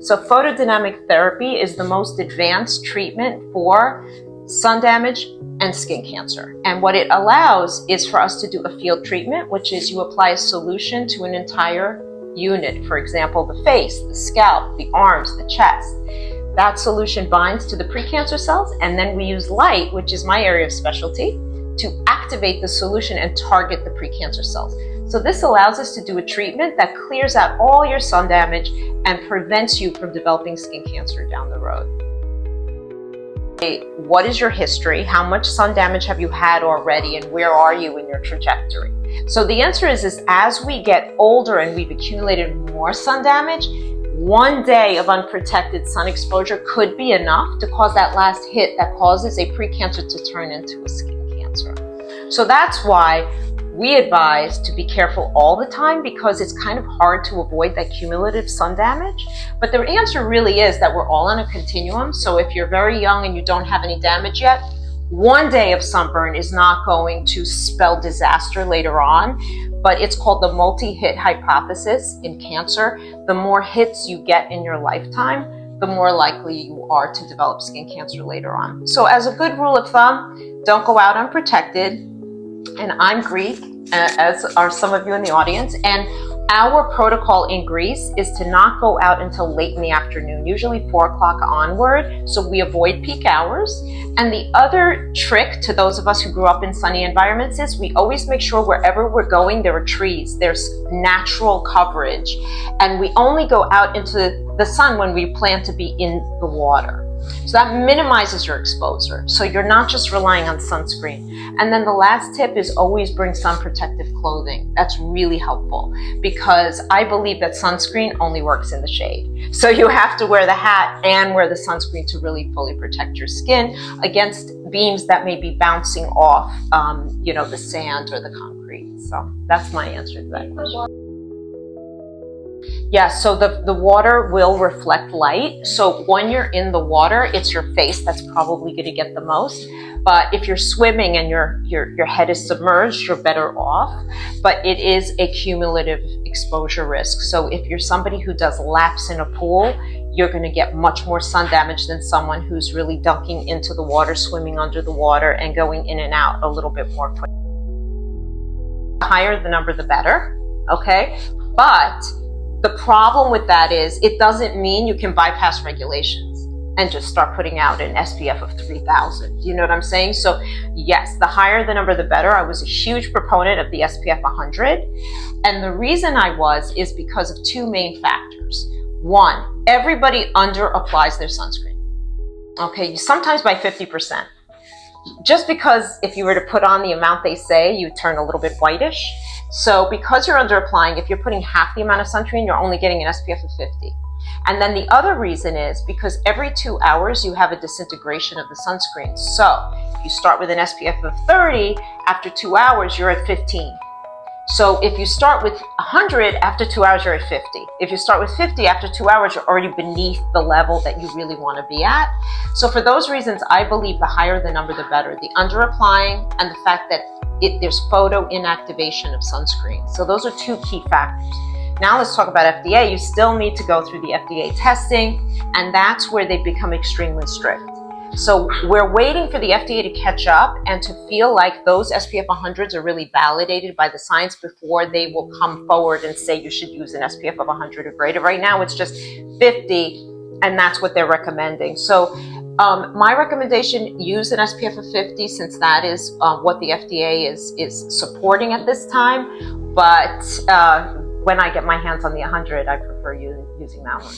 So photodynamic therapy is the most advanced treatment for sun damage and skin cancer. And what it allows is for us to do a field treatment, which is you apply a solution to an entire unit. For example, the face, the scalp, the arms, the chest. That solution binds to the precancer cells, and then we use light, which is my area of specialty, to activate the solution and target the precancer cells. So this allows us to do a treatment that clears out all your sun damage and prevents you from developing skin cancer down the road. What is your history? How much sun damage have you had already, and where are you in your trajectory? So the answer is as we get older and we've accumulated more sun damage, one day of unprotected sun exposure could be enough to cause that last hit that causes a precancer to turn into a skin cancer. So that's why we advise to be careful all the time, because it's kind of hard to avoid that cumulative sun damage. But the answer really is that we're all on a continuum. So if you're very young and you don't have any damage yet, one day of sunburn is not going to spell disaster later on. But it's called the multi-hit hypothesis in cancer. The more hits you get in your lifetime, the more likely you are to develop skin cancer later on. So as a good rule of thumb, don't go out unprotected. And I'm Greek, as are some of you in the audience. And our protocol in Greece is to not go out until late in the afternoon, usually 4 o'clock onward, so we avoid peak hours. And the other trick to those of us who grew up in sunny environments is we always make sure wherever we're going, there are trees, there's natural coverage, and we only go out into the sun when we plan to be in the water. So that minimizes your exposure. So you're not just relying on sunscreen. And then the last tip is always bring sun protective clothing. That's really helpful, because I believe that sunscreen only works in the shade. So you have to wear the hat and wear the sunscreen to really fully protect your skin against beams that may be bouncing off, the sand or the concrete. So that's my answer to that question. Yeah, so the water will reflect light. So when you're in the water, it's your face that's probably going to get the most. But if you're swimming and your head is submerged, you're better off. But it is a cumulative exposure risk. So if you're somebody who does laps in a pool, you're going to get much more sun damage than someone who's really dunking into the water, swimming under the water, and going in and out a little bit more quickly. The higher the number, the better. Okay, but the problem with that is it doesn't mean you can bypass regulations and just start putting out an SPF of 3,000. You know what I'm saying? So yes, the higher the number, the better. I was a huge proponent of the SPF 100. And the reason I was is because of two main factors. One, everybody under applies their sunscreen. Okay, sometimes by 50%. Just because if you were to put on the amount they say, you turn a little bit whitish. So because you're under applying, if you're putting half the amount of sunscreen, you're only getting an SPF of 50. And then the other reason is because every 2 hours you have a disintegration of the sunscreen. So if you start with an SPF of 30, after 2 hours, you're at 15. So if you start with 100, after 2 hours, you're at 50. If you start with 50, after 2 hours, you're already beneath the level that you really want to be at. So for those reasons, I believe the higher the number, the better. The under applying and the fact that there's photo inactivation of sunscreen. So those are two key factors. Now let's talk about FDA. You still need to go through the FDA testing, and that's where they become extremely strict. So we're waiting for the FDA to catch up and to feel like those SPF 100s are really validated by the science before they will come forward and say you should use an SPF of 100 or greater. Right now it's just 50, and that's what they're recommending. So my recommendation, use an SPF of 50, since that is what the FDA is supporting at this time. But when I get my hands on the 100, I prefer using that one.